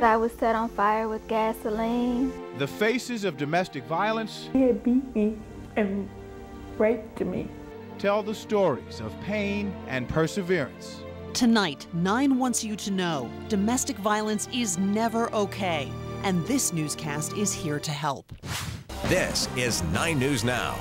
I was set on fire with gasoline. The faces of domestic violence. He had beat me and raped me. Tell the stories of pain and perseverance. Tonight, 9 wants you to know domestic violence is never okay, and this newscast is here to help. This is 9 News Now.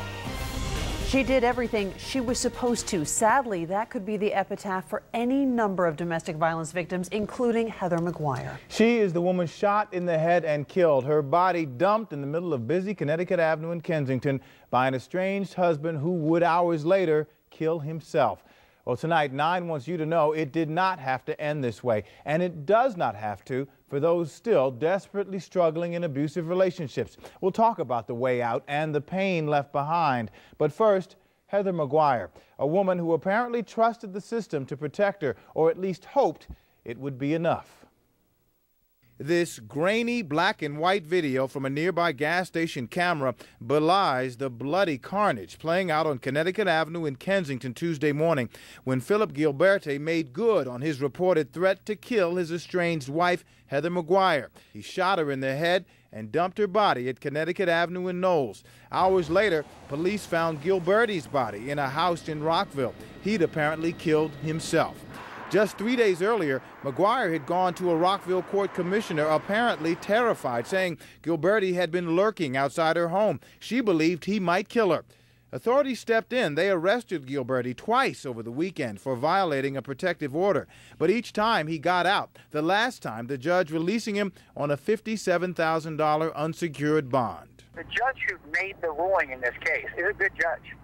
She did everything she was supposed to. Sadly, that could be the epitaph for any number of domestic violence victims, including Heather McGuire. She is the woman shot in the head and killed. Her body dumped in the middle of busy Connecticut Avenue in Kensington by an estranged husband who would hours later kill himself. Well, tonight, 9 wants you to know it did not have to end this way, and it does not have to for those still desperately struggling in abusive relationships. We'll talk about the way out and the pain left behind. But first, Heather McGuire, a woman who apparently trusted the system to protect her, or at least hoped it would be enough. This grainy black and white video from a nearby gas station camera belies the bloody carnage playing out on Connecticut Avenue in Kensington Tuesday morning when Philip Gilberti made good on his reported threat to kill his estranged wife, Heather McGuire. He shot her in the head and dumped her body at Connecticut Avenue in Knowles. Hours later, police found Gilberti's body in a house in Rockville. He'd apparently killed himself. Just 3 days earlier, McGuire had gone to a Rockville court commissioner apparently terrified, saying Gilberti had been lurking outside her home. She believed he might kill her. Authorities stepped in. They arrested Gilberti twice over the weekend for violating a protective order. But each time he got out, the last time the judge releasing him on a $57,000 unsecured bond. The judge who made the ruling in this case is a good judge.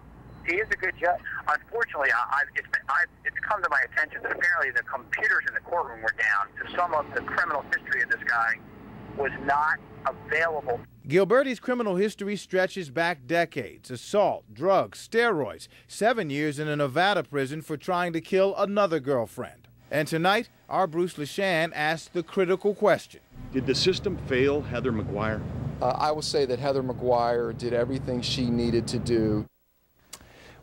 He is a good judge. Unfortunately, it's come to my attention that apparently the computers in the courtroom were down, so some of the criminal history of this guy was not available. Gilberti's criminal history stretches back decades. Assault, drugs, steroids, 7 years in a Nevada prison for trying to kill another girlfriend. And tonight, our Bruce LeShan asked the critical question. Did the system fail Heather McGuire? I will say that Heather McGuire did everything she needed to do.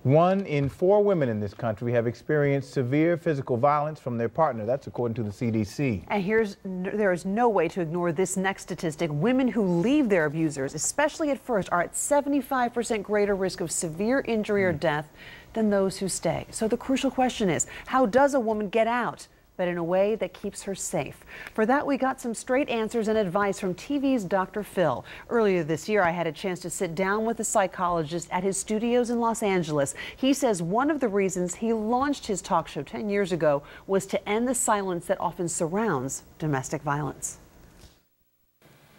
1 in 4 women in this country have experienced severe physical violence from their partner. That's according to the CDC. And there is no way to ignore this next statistic. Women who leave their abusers, especially at first, are at 75% greater risk of severe injury or death than those who stay. So the crucial question is, how does a woman get out, but in a way that keeps her safe? For that, we got some straight answers and advice from TV's Dr. Phil. Earlier this year, I had a chance to sit down with a psychologist at his studios in Los Angeles. He says one of the reasons he launched his talk show 10 years ago was to end the silence that often surrounds domestic violence.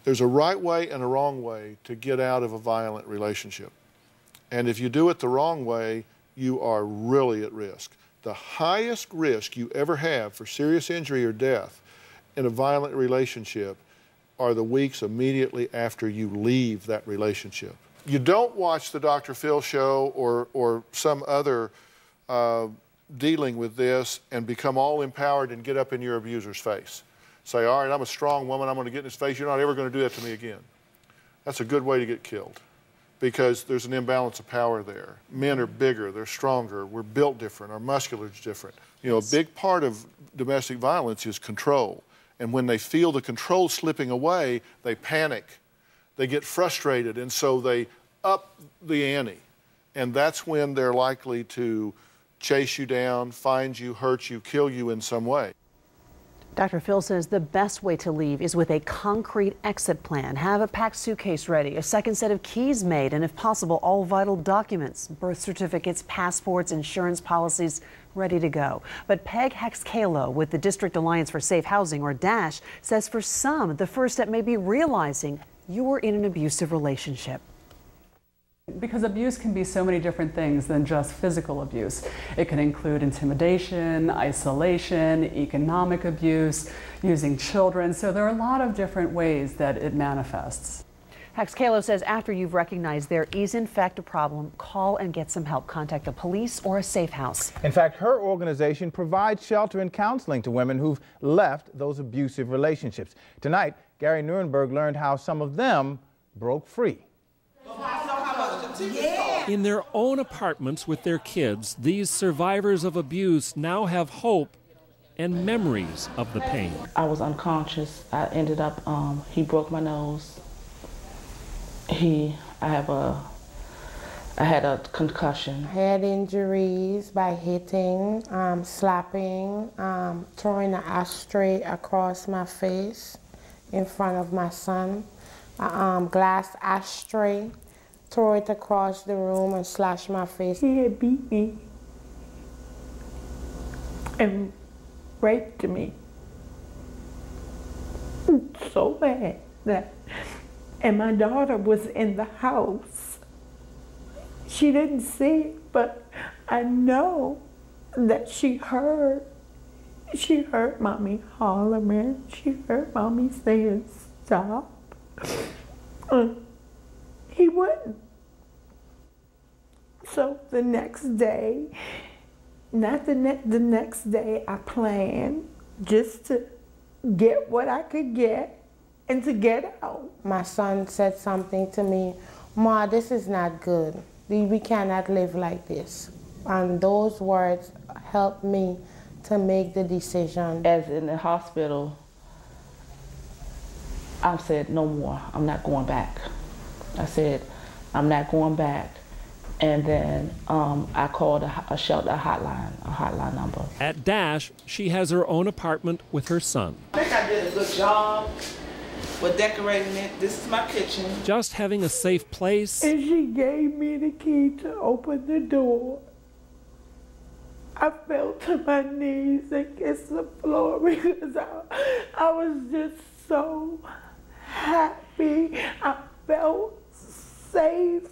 There's a right way and a wrong way to get out of a violent relationship. And if you do it the wrong way, you are really at risk. The highest risk you ever have for serious injury or death in a violent relationship are the weeks immediately after you leave that relationship. You don't watch the Dr. Phil show or some other dealing with this and become all empowered and get up in your abuser's face. Say, all right, I'm a strong woman, I'm going to get in his face, you're not ever going to do that to me again. That's a good way to get killed, because there's an imbalance of power there. Men are bigger, they're stronger, we're built different, our musculature is different. You know, a big part of domestic violence is control. And when they feel the control slipping away, they panic, they get frustrated, and so they up the ante. And that's when they're likely to chase you down, find you, hurt you, kill you in some way. Dr. Phil says the best way to leave is with a concrete exit plan. Have a packed suitcase ready, a second set of keys made, and if possible, all vital documents, birth certificates, passports, insurance policies ready to go. But Peg Hexcalo with the District Alliance for Safe Housing, or DASH, says for some, the first step may be realizing you're in an abusive relationship. Because abuse can be so many different things than just physical abuse. It can include intimidation, isolation, economic abuse, using children. So there are a lot of different ways that it manifests. Hexcalo says after you've recognized there is in fact a problem, call and get some help. Contact the police or a safe house. In fact, her organization provides shelter and counseling to women who've left those abusive relationships. Tonight, Gary Nuremberg learned how some of them broke free. In their own apartments with their kids, these survivors of abuse now have hope and memories of the pain. I was unconscious. I ended up, he broke my nose. I had a concussion. Head injuries by hitting, slapping, throwing an ashtray across my face in front of my son. Glass ashtray, throw it across the room and slash my face. He had beat me and raped me so bad that, and my daughter was in the house. She didn't see it, but I know that she heard mommy hollering. She heard mommy saying, stop. He wouldn't. So the next day, the next day, I planned just to get what I could get and to get out. My son said something to me, Ma, this is not good. We cannot live like this. And those words helped me to make the decision. As in the hospital, I said, no more, I'm not going back. I said, I'm not going back. And then I called a shelter hotline number. At Dash, she has her own apartment with her son. I think I did a good job with decorating it. This is my kitchen. Just having a safe place. And she gave me the key to open the door. I fell to my knees and kissed the floor because I was just so happy. I felt safe.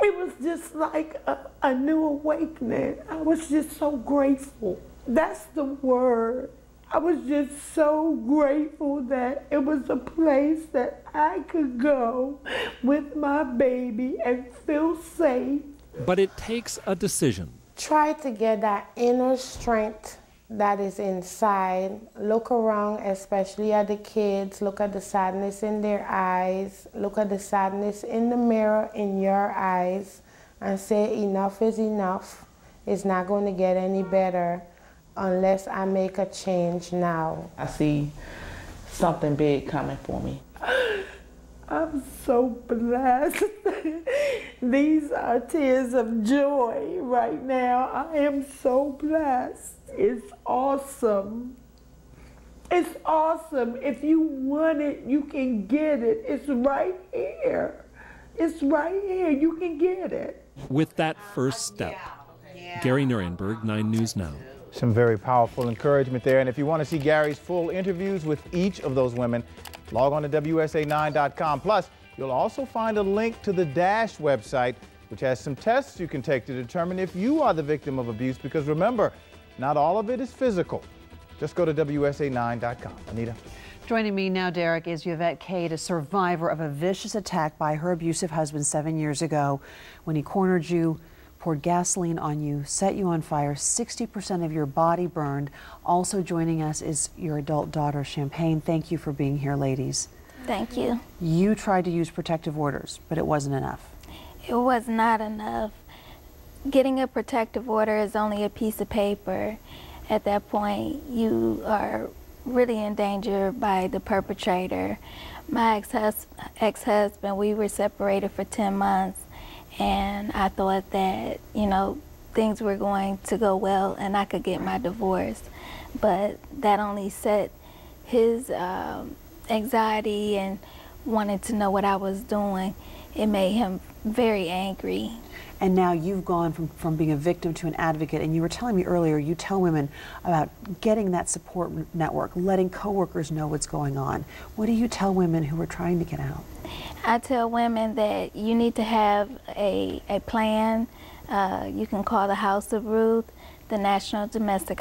It was just like a new awakening. I was just so grateful. That's the word. I was just so grateful that it was a place that I could go with my baby and feel safe. But it takes a decision. Try to get that inner strength that is inside. Look around, especially at the kids. Look at the sadness in their eyes. Look at the sadness in the mirror in your eyes and say enough is enough. It's not going to get any better unless I make a change now. I see something big coming for me. I'm so blessed. These are tears of joy right now. I am so blessed. It's awesome. It's awesome. If you want it, you can get it. It's right here. It's right here. You can get it. With that first step. Gary Nuremberg, 9 News Now. Some very powerful encouragement there. And if you want to see Gary's full interviews with each of those women, log on to WSA9.com. Plus, you'll also find a link to the Dash website, which has some tests you can take to determine if you are the victim of abuse. Because remember, not all of it is physical. Just go to WSA9.com. Anita. Joining me now, Derek, is Yvette Cade, a survivor of a vicious attack by her abusive husband 7 years ago when he cornered you, poured gasoline on you, set you on fire, 60% of your body burned. Also joining us is your adult daughter, Champagne. Thank you for being here, ladies. Thank you. You tried to use protective orders, but it wasn't enough. It was not enough. Getting a protective order is only a piece of paper. At that point, you are really in danger by the perpetrator. My ex-husband, we were separated for 10 months. And I thought that, you know, things were going to go well and I could get my divorce. But that only set his anxiety and wanted to know what I was doing. It made him very angry. And now you've gone from being a victim to an advocate, and you were telling me earlier, you tell women about getting that support network, letting coworkers know what's going on. What do you tell women who are trying to get out? I tell women that you need to have a plan. You can call the House of Ruth, the National Domestic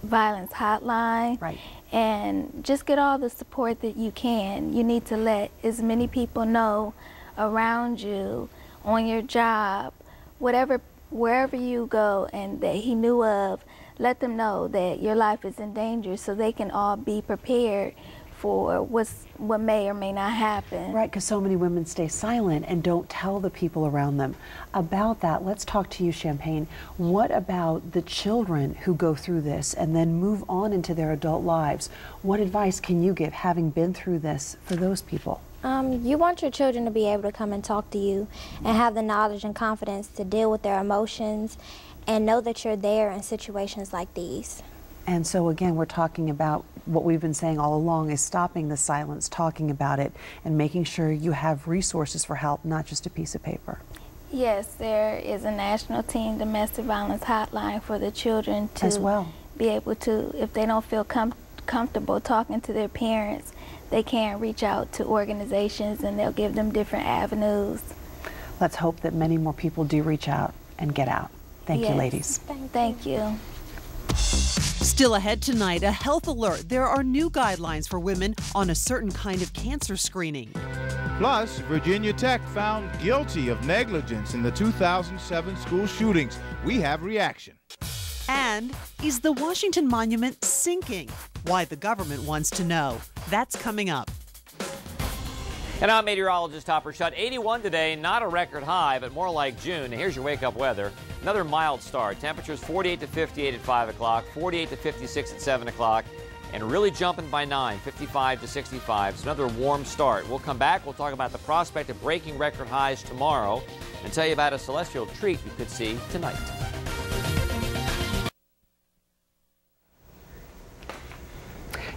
Violence Hotline, right, and just get all the support that you can. You need to let as many people know around you, on your job, wherever you go and that he knew of, let them know that your life is in danger so they can all be prepared for what may or may not happen. Right, because so many women stay silent and don't tell the people around them about that. Let's talk to you, Champagne. What about the children who go through this and then move on into their adult lives? What advice can you give, having been through this, for those people? You want your children to be able to come and talk to you and have the knowledge and confidence to deal with their emotions and know that you're there in situations like these. And so again, we're talking about what we've been saying all along, is stopping the silence, talking about it, and making sure you have resources for help, not just a piece of paper. Yes, there is a national teen domestic violence hotline for the children to be able to, if they don't feel comfortable talking to their parents, they can reach out to organizations and they'll give them different avenues. Let's hope that many more people do reach out and get out. Thank you, ladies. Thank you. Still ahead tonight, a health alert. There are new guidelines for women on a certain kind of cancer screening. Plus, Virginia Tech found guilty of negligence in the 2007 school shootings. We have reaction. And is the Washington Monument sinking? Why the government wants to know. That's coming up. And I'm meteorologist Topper Shutt. 81 today, not a record high, but more like June. Here's your wake-up weather. Another mild start. Temperatures 48 to 58 at 5 o'clock, 48 to 56 at 7 o'clock, and really jumping by 9, 55 to 65. It's another warm start. We'll come back. We'll talk about the prospect of breaking record highs tomorrow and tell you about a celestial treat you could see tonight.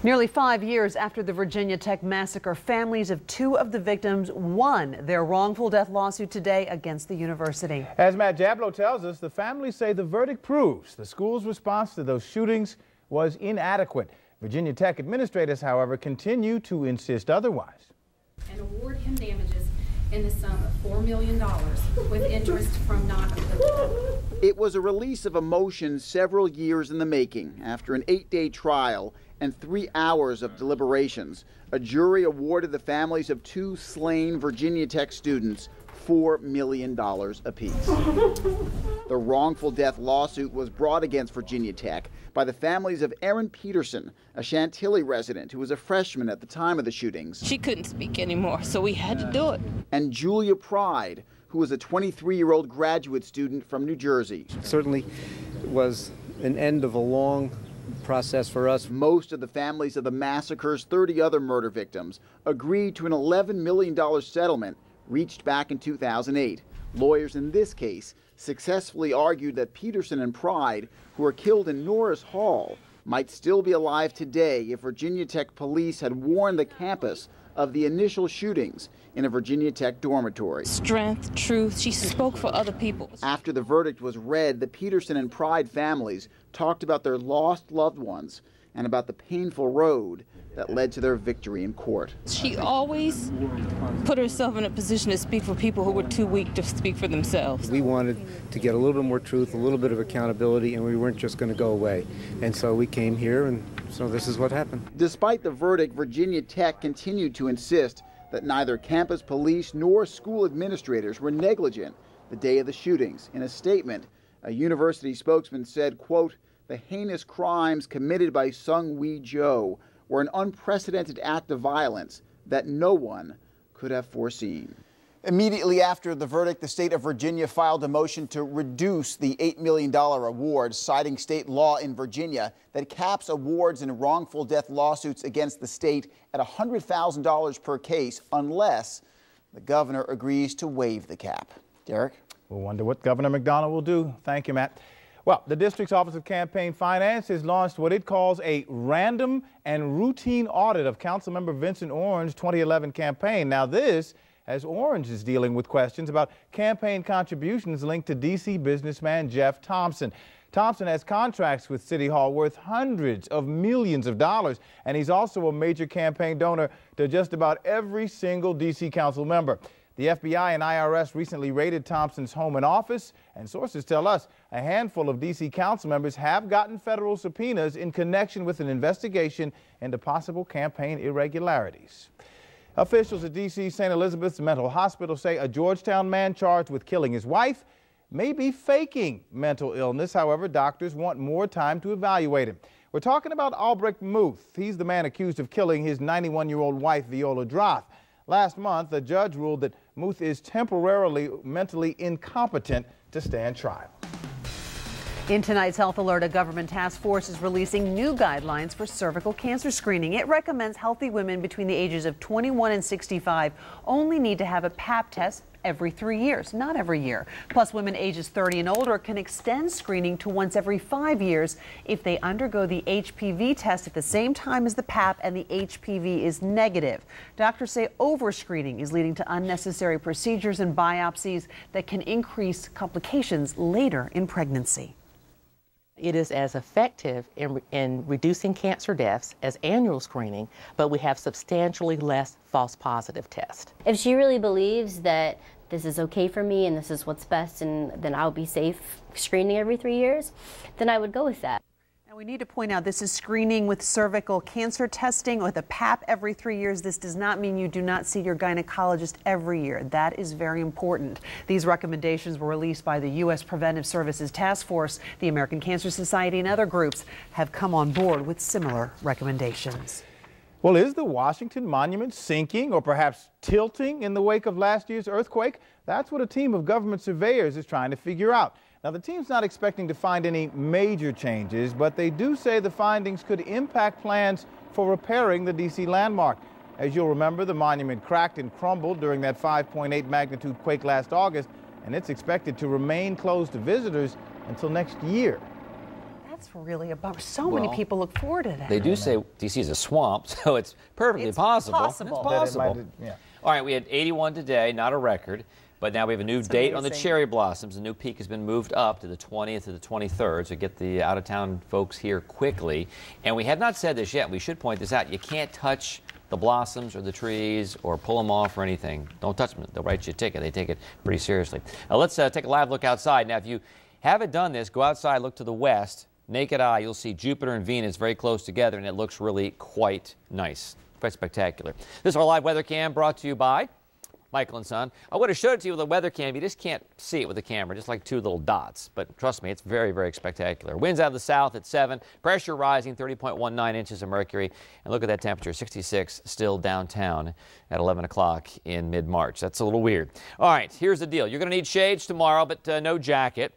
Nearly 5 years after the Virginia Tech massacre, families of 2 of the victims won their wrongful death lawsuit today against the university. As Matt Jablow tells us, the families say the verdict proves the school's response to those shootings was inadequate. Virginia Tech administrators, however, continue to insist otherwise. And award him damages in the sum of $4 million with interest from non-applicable. It was a release of emotions several years in the making. After an 8-day trial and 3 hours of deliberations, a jury awarded the families of 2 slain Virginia Tech students $4 million apiece. The wrongful death lawsuit was brought against Virginia Tech by the families of Erin Peterson, a Chantilly resident who was a freshman at the time of the shootings. She couldn't speak anymore, so we had to do it. And Julia Pride, who was a 23-year-old graduate student from New Jersey. Certainly was an end of a long process for us. Most of the families of the massacre's 30 other murder victims agreed to an $11 million settlement reached back in 2008. Lawyers in this case successfully argued that Peterson and Pride, who were killed in Norris Hall, might still be alive today if Virginia Tech police had warned the campus of the initial shootings in a Virginia Tech dormitory. Strength, truth, she spoke for other people. After the verdict was read, the Peterson and Pride families talked about their lost loved ones and about the painful road that led to their victory in court. She always put herself in a position to speak for people who were too weak to speak for themselves. We wanted to get a little bit more truth, a little bit of accountability, and we weren't just going to go away. And so we came here, and so this is what happened. Despite the verdict, Virginia Tech continued to insist that neither campus police nor school administrators were negligent the day of the shootings. In a statement, a university spokesman said, quote, "The heinous crimes committed by Sung Wee Jo were an unprecedented act of violence that no one could have foreseen." Immediately after the verdict, the state of Virginia filed a motion to reduce the $8 million award, citing state law in Virginia that caps awards in wrongful death lawsuits against the state at $100,000 per case unless the governor agrees to waive the cap. Derek? We'll wonder what Governor McDonald will do. Thank you, Matt. Well, the district's Office of Campaign Finance has launched what it calls a random and routine audit of Councilmember Vincent Orange's 2011 campaign. Now this, as Orange is dealing with questions about campaign contributions linked to D.C. businessman Jeff Thompson. Thompson has contracts with City Hall worth hundreds of millions of dollars, and he's also a major campaign donor to just about every single D.C. council member. The FBI and IRS recently raided Thompson's home and office, and sources tell us a handful of D.C. council members have gotten federal subpoenas in connection with an investigation into possible campaign irregularities. Officials at D.C. St. Elizabeth's Mental Hospital say a Georgetown man charged with killing his wife may be faking mental illness. However, doctors want more time to evaluate him. We're talking about Albrecht Muth. He's the man accused of killing his 91-year-old wife, Viola Droth. Last month, a judge ruled that Muth is temporarily mentally incompetent to stand trial. In tonight's Health Alert, a government task force is releasing new guidelines for cervical cancer screening. It recommends healthy women between the ages of 21 and 65 only need to have a Pap test every 3 years, not every year. Plus, women ages 30 and older can extend screening to once every 5 years if they undergo the HPV test at the same time as the Pap and the HPV is negative. Doctors say overscreening is leading to unnecessary procedures and biopsies that can increase complications later in pregnancy. It is as effective in reducing cancer deaths as annual screening, but we have substantially less false positive tests. If she really believes that this is okay for me and this is what's best and then I'll be safe screening every 3 years, then I would go with that. And we need to point out this is screening with cervical cancer testing with a Pap every 3 years. This does not mean you do not see your gynecologist every year. That is very important. These recommendations were released by the U.S. Preventive Services Task Force. The American Cancer Society and other groups have come on board with similar recommendations. Well, is the Washington Monument sinking or perhaps tilting in the wake of last year's earthquake? That's what a team of government surveyors is trying to figure out. Now, the team's not expecting to find any major changes, but they do say the findings could impact plans for repairing the D.C. landmark. As you'll remember, the monument cracked and crumbled during that 5.8 magnitude quake last August, and it's expected to remain closed to visitors until next year. That's really a bummer. So many people look forward to that. They do say D.C. is a swamp, so it's perfectly possible. It's possible. Yeah. All right, we had 81 today, not a record. But now we have a new date on the cherry blossoms. The new peak has been moved up to the 20th to the 23rd, so get the out-of-town folks here quickly. And we have not said this yet. We should point this out. You can't touch the blossoms or the trees or pull them off or anything. Don't touch them. They'll write you a ticket. They take it pretty seriously. Now let's take a live look outside. Now, if you haven't done this, go outside, look to the west. Naked eye, you'll see Jupiter and Venus very close together, and it looks really quite nice. Quite spectacular. This is our live weather cam brought to you by Michael & Son. I would have showed it to you with a weather cam. You just can't see it with the camera, just like two little dots. But trust me, it's very, very spectacular. Winds out of the south at 7. Pressure rising, 30.19 inches of mercury. And look at that temperature, 66 still downtown at 11 o'clock in mid-March. That's a little weird. All right, here's the deal. You're going to need shades tomorrow, but no jacket.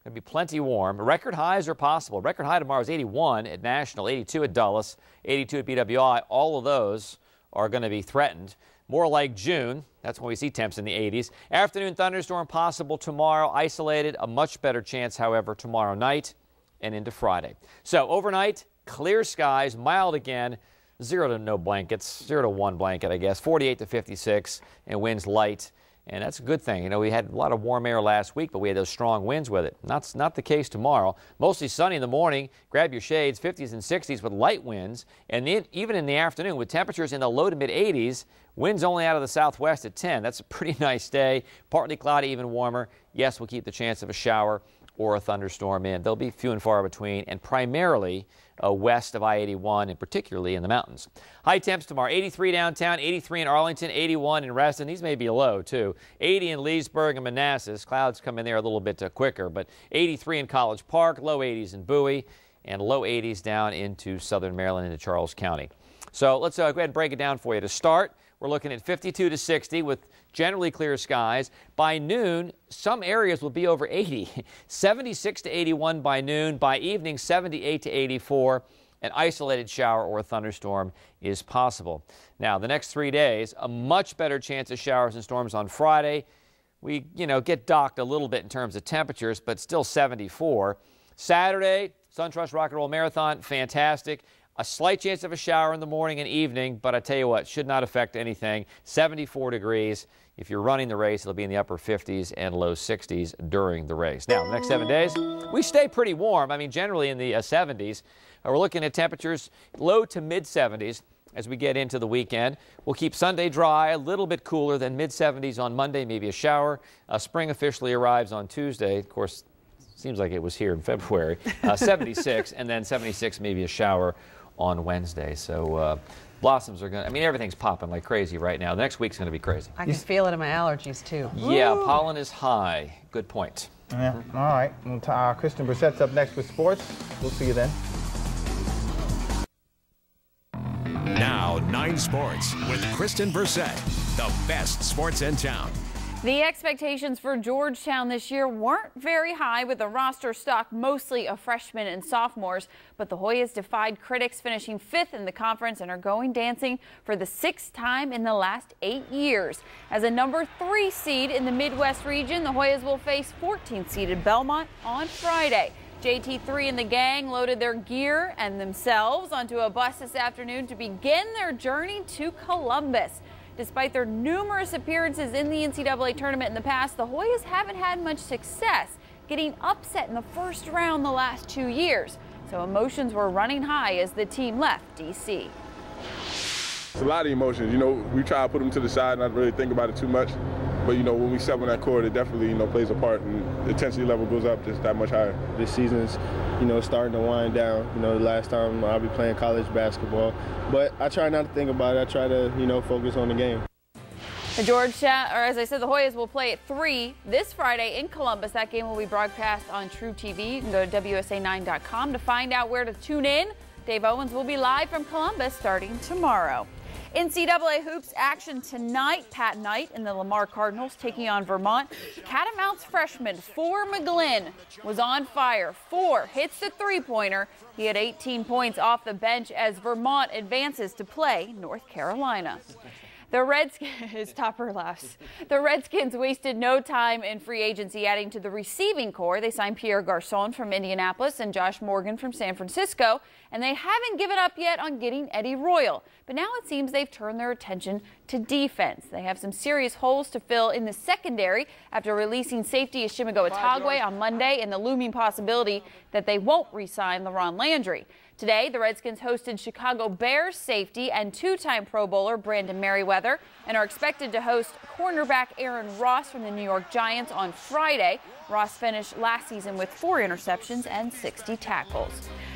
Going to be plenty warm. Record highs are possible. Record high tomorrow is 81 at National, 82 at Dulles, 82 at BWI. All of those are going to be threatened. More like June. That's when we see temps in the 80s. Afternoon thunderstorm possible tomorrow. Isolated. A much better chance, however, tomorrow night and into Friday. So overnight, clear skies, mild again. 0 to no blankets. 0 to 1 blanket, I guess. 48 to 56 and winds light. And that's a good thing. You know, we had a lot of warm air last week, but we had those strong winds with it. That's not the case tomorrow. Mostly sunny in the morning. Grab your shades, 50s and 60s with light winds. And then even in the afternoon with temperatures in the low to mid 80s, winds only out of the southwest at 10. That's a pretty nice day. Partly cloudy, even warmer. Yes, we'll keep the chance of a shower or a thunderstorm in. They'll be few and far between, and primarily west of I-81 and particularly in the mountains. High temps tomorrow, 83 downtown, 83 in Arlington, 81 in Reston. These may be low too. 80 in Leesburg and Manassas. Clouds come in there a little bit quicker, but 83 in College Park, low 80s in Bowie, and low 80s down into southern Maryland into Charles County. So let's go ahead and break it down for you. To start, we're looking at 52 to 60 with generally clear skies. By noon, some areas will be over 80. 76 to 81 by noon. By evening, 78 to 84. An isolated shower or a thunderstorm is possible. Now, the next 3 days, a much better chance of showers and storms on Friday. We, get docked a little bit in terms of temperatures, but still 74. Saturday, SunTrust Rock and Roll Marathon, fantastic. A slight chance of a shower in the morning and evening, but I tell you what, should not affect anything. 74 degrees. If you're running the race, it'll be in the upper 50s and low 60s during the race. Now, the next 7 days, we stay pretty warm. I mean, generally in the 70s. We're looking at temperatures low to mid 70s as we get into the weekend. We'll keep Sunday dry, a little bit cooler than mid 70s on Monday, maybe a shower. Spring officially arrives on Tuesday. Of course, seems like it was here in February. 76 and then 76, maybe a shower on Wednesday. So blossoms are going to, everything's popping like crazy right now. The next week's going to be crazy. I can feel it in my allergies too. Yeah, pollen is high. Good point. Yeah, all right. Kristen Brissett's up next with sports. We'll see you then. 9 Sports with Kristen Versette, the best sports in town. The expectations for Georgetown this year weren't very high, with the roster stocked mostly of freshmen and sophomores. But the Hoyas defied critics, finishing 5th in the conference, and are going dancing for the 6th time in the last 8 years. As a number 3 seed in the Midwest region, the Hoyas will face 14th seeded Belmont on Friday. JT3 and the gang loaded their gear and themselves onto a bus this afternoon to begin their journey to Columbus. Despite their numerous appearances in the NCAA tournament in the past, the Hoyas haven't had much success getting upset in the first round the last 2 years. So emotions were running high as the team left D.C. It's a lot of emotions. You know, we try to put them to the side and not really think about it too much. But, you know, when we step on that court, it definitely, plays a part, and the intensity level goes up just that much higher. This season's, starting to wind down. The last time I'll be playing college basketball. But I try not to think about it. I try to, focus on the game. The Georgetown, or as I said, the Hoyas will play at 3 this Friday in Columbus. That game will be broadcast on True TV. You can go to WSA9.com to find out where to tune in. Dave Owens will be live from Columbus starting tomorrow. NCAA hoops action tonight. Pat Knight and the Lamar Cardinals taking on Vermont. Catamounts freshman For McGlynn was on fire. For hits the three-pointer. He had 18 points off the bench as Vermont advances to play North Carolina. The Redskins, Topper laughs. The Redskins wasted no time in free agency, adding to the receiving core. They signed Pierre Garçon from Indianapolis and Josh Morgan from San Francisco, and they haven't given up yet on getting Eddie Royal. But now it seems they've turned their attention to defense. They have some serious holes to fill in the secondary after releasing safety Ishimigo Itagwe on Monday, and the looming possibility that they won't re-sign LaRon Landry. Today, the Redskins hosted Chicago Bears safety and 2-time Pro Bowler Brandon Merriweather, and are expected to host cornerback Aaron Ross from the New York Giants on Friday. Ross finished last season with 4 interceptions and 60 tackles.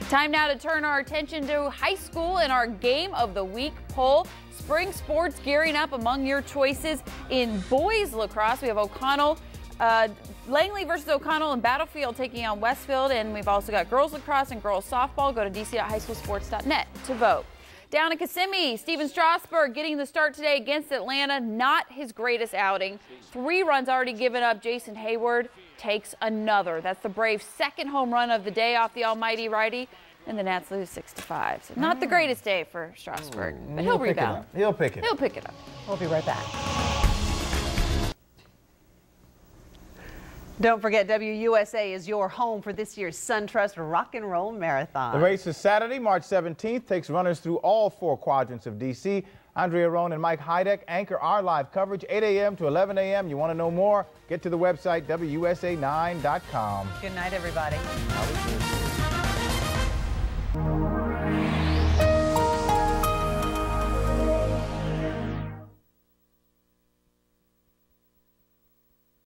Time now to turn our attention to high school in our Game of the Week poll. Spring sports gearing up among your choices. In boys lacrosse, we have Langley versus O'Connell and Battlefield taking on Westfield, and we've also got girls lacrosse and girls softball. Go to dc.highschoolsports.net to vote. Down in Kissimmee, Steven Strasburg getting the start today against Atlanta. Not his greatest outing. 3 runs already given up. Jason Hayward takes another. That's the Braves' 2nd home run of the day off the almighty righty, and the Nats lose 6-5. So not the greatest day for Strasburg, but he'll rebound. He'll pick it up. We'll be right back. Don't forget, WUSA is your home for this year's SunTrust Rock and Roll Marathon. The race is Saturday, March 17th, takes runners through all 4 quadrants of D.C. Andrea Roan and Mike Heideck anchor our live coverage, 8 a.m. to 11 a.m. You want to know more? Get to the website, WUSA9.com. Good night, everybody.